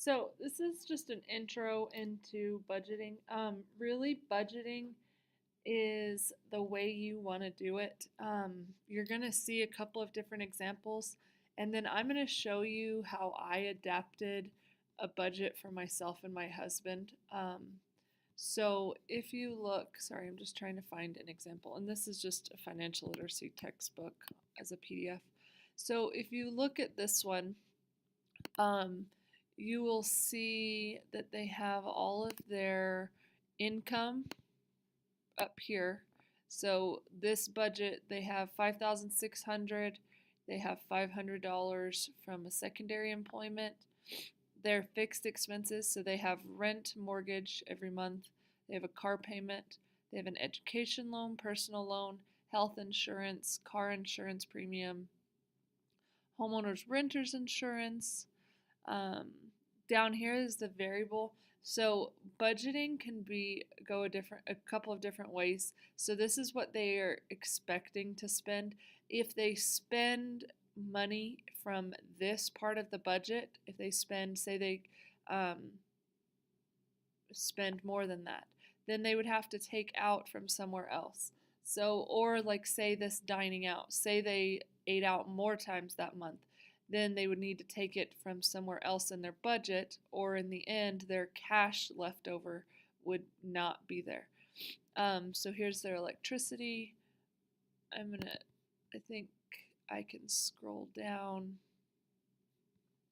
So this is just an intro into budgeting. Really, budgeting is the way you want to do it. You're going to see a couple of different examples, and then I'm going to show you how I adapted a budget for myself and my husband. So if you look, sorry, I'm just trying to find an example, and this is just a financial literacy textbook as a PDF. So if you look at this one, um, you will see that they have all of their income up here. So this budget, they have 5,600. They have $500 from a secondary employment. Their fixed expenses, so they have rent, mortgage every month. They have a car payment. They have an education loan, personal loan, health insurance, car insurance premium, homeowners renters insurance. Um, Down here is the variable. So budgeting can go a couple of different ways. So this is what they are expecting to spend. If they spend money from this part of the budget, if they spend, say they um, spend more than that, then they would have to take out from somewhere else. So, or like say this dining out, say they ate out more times that month, then they would need to take it from somewhere else in their budget, or in the end, their cash left over would not be there. So here's their electricity. I think I can scroll down.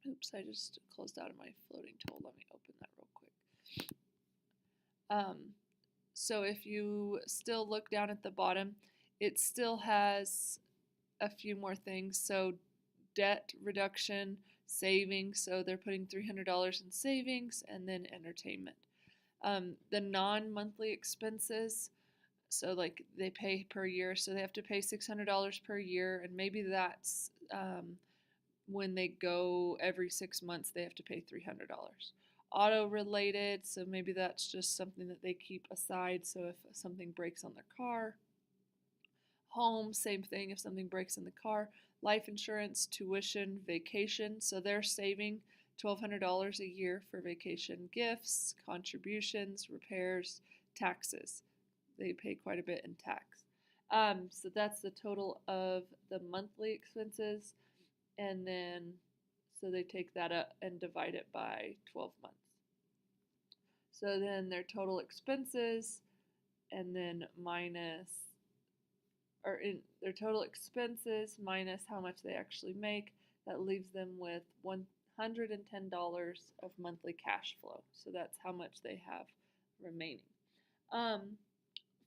Oops, I just closed out of my floating tool. Let me open that real quick. Um, so if you still look down at the bottom, it still has a few more things. So debt reduction, savings. So they're putting $300 in savings, and then entertainment. The non-monthly expenses. So like they pay per year, so they have to pay $600 per year, and maybe that's when they go every 6 months, they have to pay $300. Auto related, so maybe that's just something that they keep aside. So if something breaks on their car, home, same thing if something breaks in the car. Life insurance, tuition, vacation, so they're saving $1,200 a year for vacation, gifts, contributions, repairs, taxes. They pay quite a bit in tax. So that's the total of the monthly expenses, and then so they take that up and divide it by 12 months. So then their total expenses, and then minus, or in their total expenses minus how much they actually make, that leaves them with $110 of monthly cash flow. So that's how much they have remaining. Um,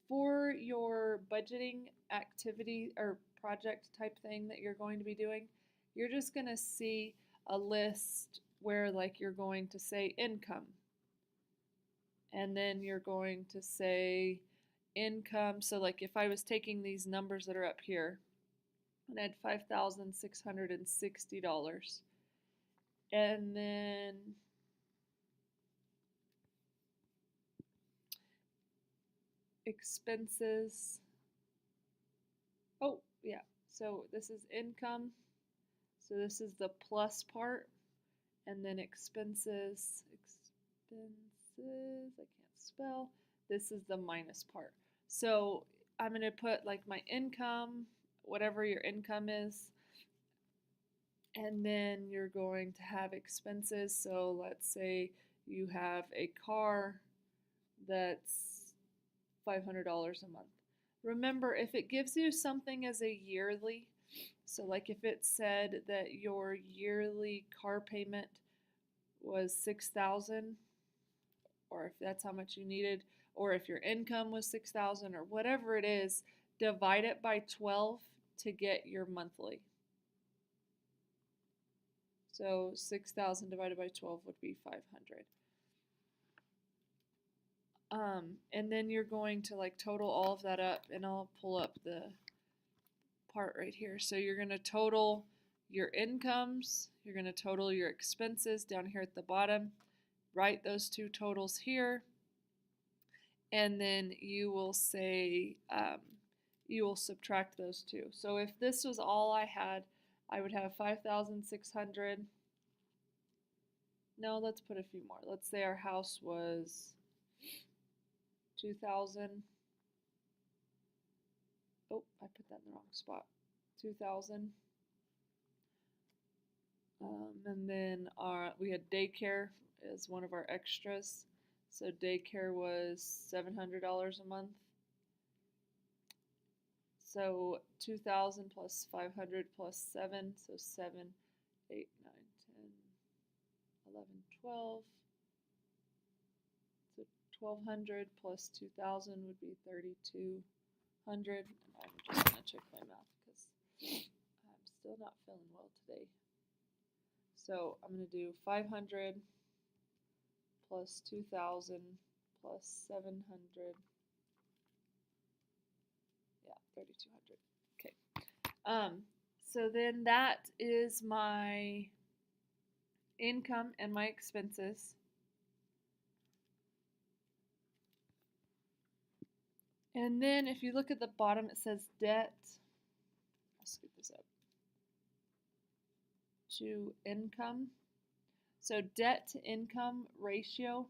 for your budgeting activity or project type thing that you're going to be doing, you're just going to see a list where like you're going to say income, and then you're going to say income. So like if I was taking these numbers that are up here and I had $5,660, and then expenses. Oh, yeah. So this is income. So this is the plus part, and then expenses, I can't spell. This is the minus part. So I'm going to put like my income, whatever your income is, and then you're going to have expenses. So let's say you have a car that's $500 a month. Remember, if it gives you something as a yearly, so like if it said that your yearly car payment was 6,000, or if that's how much you needed, or if your income was 6,000 or whatever it is, divide it by 12 to get your monthly. So 6,000 divided by 12 would be 500. And then you're going to like total all of that up, and I'll pull up the part right here. So you're going to total your incomes, you're going to total your expenses down here at the bottom, write those two totals here, and then you will say, you will subtract those two. So if this was all I had, I would have 5,600. no, let's put a few more. Let's say our house was 2,000. Oh, I put that in the wrong spot. 2,000. And then we had daycare as one of our extras. So daycare was $700 a month. So 2,000 plus 500 plus 7, so 7, 8, 9, 10, 11, 12. So 1,200 plus 2,000 would be 3,200. I'm just going to check my math because I'm still not feeling well today. So I'm going to do 500 plus 2,000 plus 700. Yeah, 3,200. Okay. So then that is my income and my expenses. And then if you look at the bottom, it says debt. I'll scoot this up. To income. So debt to income ratio.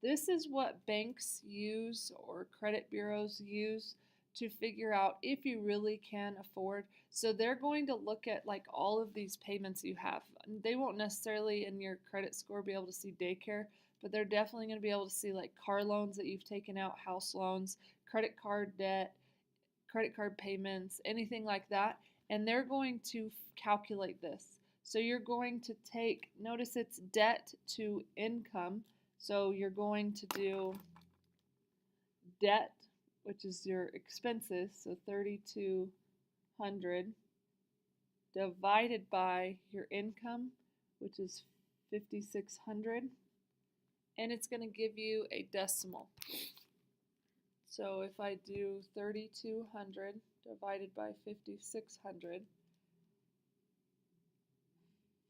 This is what banks use or credit bureaus use to figure out if you really can afford. So they're going to look at like all of these payments you have. They won't necessarily in your credit score be able to see daycare, but they're definitely going to be able to see like car loans that you've taken out, house loans, credit card debt, credit card payments, anything like that. And they're going to calculate this. So you're going to take, notice it's debt to income. So you're going to do debt, which is your expenses, so 3,200 divided by your income, which is 5,600, and it's going to give you a decimal. So if I do 3,200 divided by 5,600,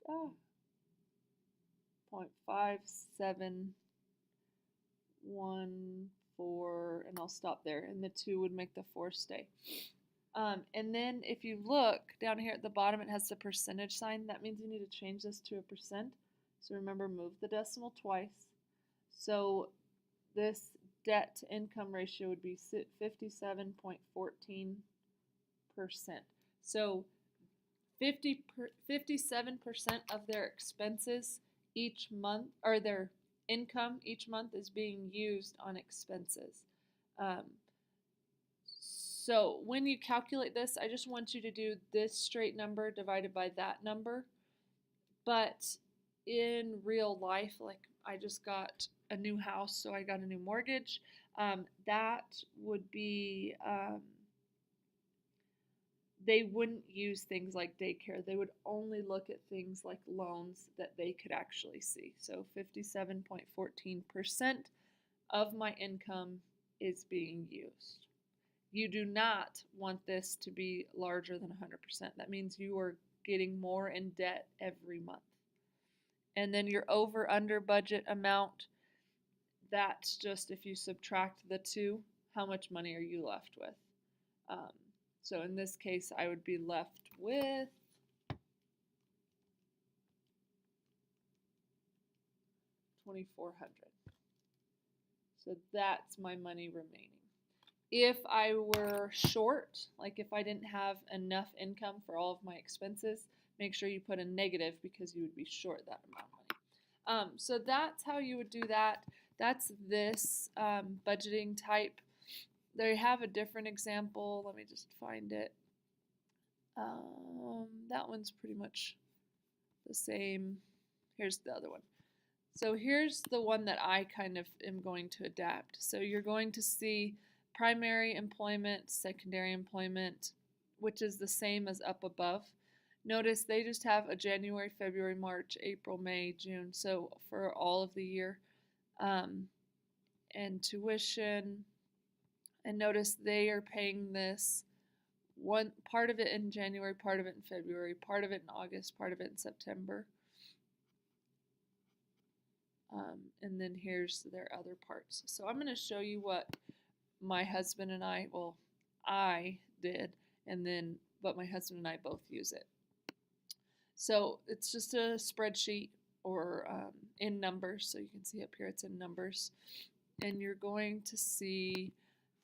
0.5714, and I'll stop there, and the 2 would make the 4 stay. And then if you look down here at the bottom, it has the percentage sign. That means you need to change this to a percent. So remember, move the decimal twice. So this debt to income ratio would be 57.14%. So 57% of their expenses each month, or their income each month, is being used on expenses. So when you calculate this, I just want you to do this straight number divided by that number. But in real life, like I just got a new house, so I got a new mortgage, that would be, they wouldn't use things like daycare. They would only look at things like loans that they could actually see. So 57.14% of my income is being used. You do not want this to be larger than 100%. That means you are getting more in debt every month. And then your over under budget amount, that's just if you subtract the 2, how much money are you left with? So in this case, I would be left with $2,400. So that's my money remaining. If I were short, like if I didn't have enough income for all of my expenses, make sure you put a negative because you would be short that amount of money. So that's how you would do that. That's this budgeting type. They have a different example. Let me just find it. That one's pretty much the same. Here's the other one. So here's the one that I kind of am going to adapt. So you're going to see primary employment, secondary employment, which is the same as up above. Notice they just have a January, February, March, April, May, June, so for all of the year. And tuition, and notice they are paying this one part of it in January, part of it in February, part of it in August, part of it in September. And then here's their other parts. So I'm going to show you what my husband and I did, but my husband and I both use it. So it's just a spreadsheet. or in numbers. So you can see up here it's in numbers. And you're going to see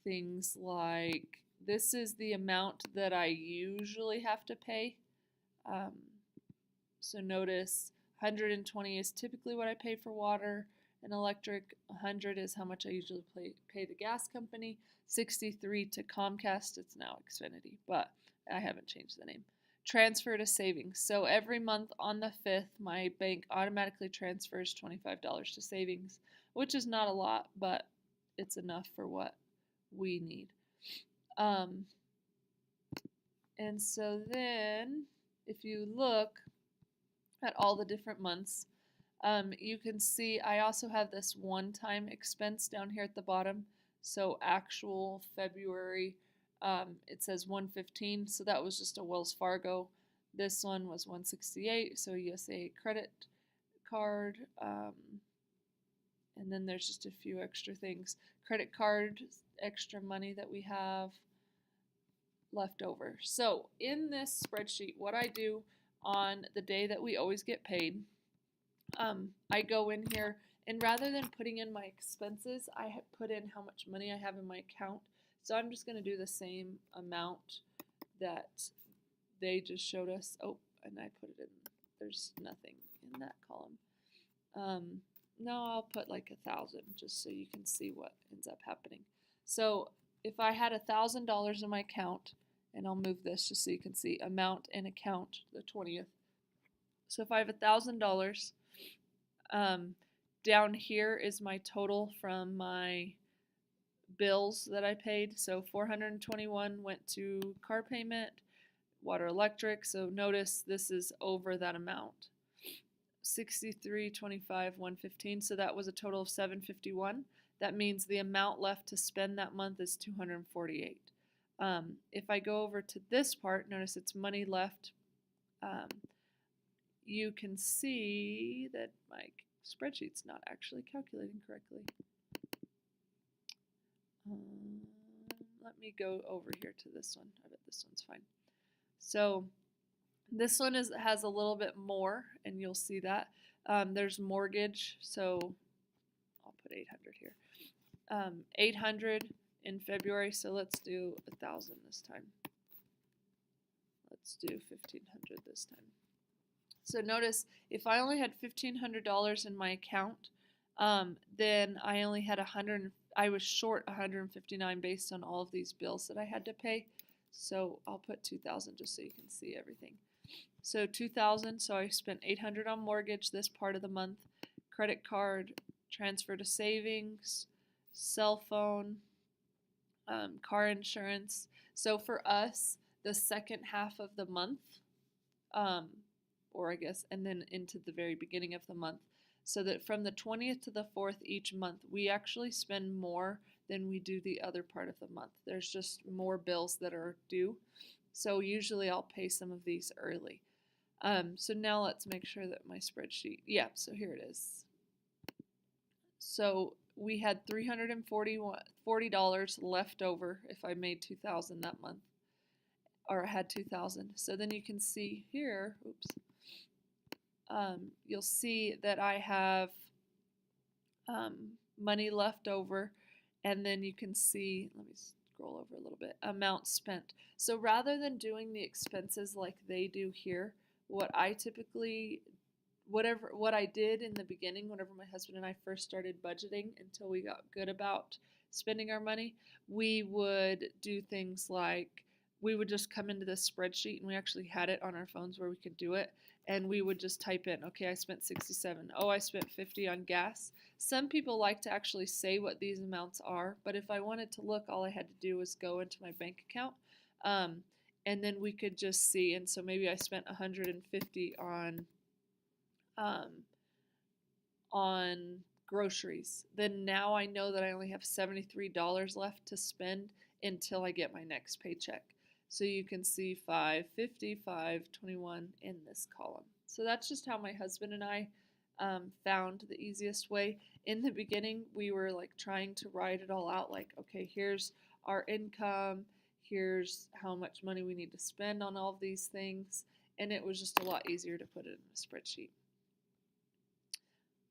things like this is the amount that I usually have to pay. Um, so notice 120 is typically what I pay for water and electric. 100 is how much I usually pay the gas company. 63 to Comcast. It's now Xfinity, but I haven't changed the name. Transfer to savings. So every month on the 5th, my bank automatically transfers $25 to savings, which is not a lot, but it's enough for what we need. And so then if you look at all the different months, you can see I also have this one-time expense down here at the bottom. So actual February, it says 115, so that was just a Wells Fargo. This one was 168, so USA credit card. And then there's just a few extra things. Credit card, extra money that we have left over. So in this spreadsheet, what I do on the day that we always get paid, I go in here and rather than putting in my expenses, I put in how much money I have in my account. So I'm just going to do the same amount that they just showed us. Oh, and I put it in. There's nothing in that column. No, I'll put like 1,000 just so you can see what ends up happening. So if I had $1,000 in my account, and I'll move this just so you can see amount and account the 20th. So if I have $1,000, down here is my total from my bills that I paid. So 421 went to car payment, water, electric. So notice this is over that amount. 63.25, 115. So that was a total of 751. That means the amount left to spend that month is 248. If I go over to this part, notice it's money left. You can see that my spreadsheet's not actually calculating correctly. Let me go over here to this one. I bet this one's fine. So this one has a little bit more, and you'll see that. There's mortgage, so I'll put 800 here. 800 in February, so let's do 1,000 this time. Let's do 1,500 this time. So notice if I only had $1,500 in my account, then I only had I was short 159 based on all of these bills that I had to pay. So I'll put 2,000 just so you can see everything. So 2,000, so I spent 800 on mortgage this part of the month, credit card, transfer to savings, cell phone, car insurance. So for us, the second half of the month, or I guess, and then into the very beginning of the month, so that from the 20th to the 4th each month, we actually spend more than we do the other part of the month. There's just more bills that are due. So usually I'll pay some of these early. So now let's make sure that my spreadsheet, so here it is. So we had $340 left over if I made 2,000 that month, or I had 2,000. So then you can see here, you'll see that I have money left over, and then you can see, let me scroll over a little bit, amount spent. So rather than doing the expenses like they do here, what I did in the beginning, whenever my husband and I first started budgeting until we got good about spending our money, we would do things like we would just come into this spreadsheet, and we actually had it on our phones where we could do it, and we would just type in, okay, I spent 67. Oh, I spent 50 on gas. Some people like to actually say what these amounts are, but if I wanted to look, all I had to do was go into my bank account, and then we could just see. And so maybe I spent 150 on groceries. Then now I know that I only have $73 left to spend until I get my next paycheck. So you can see 550, 521 in this column. So that's just how my husband and I found the easiest way. In the beginning, we were like trying to write it all out, like, okay, here's our income, here's how much money we need to spend on all of these things, and it was just a lot easier to put it in a spreadsheet.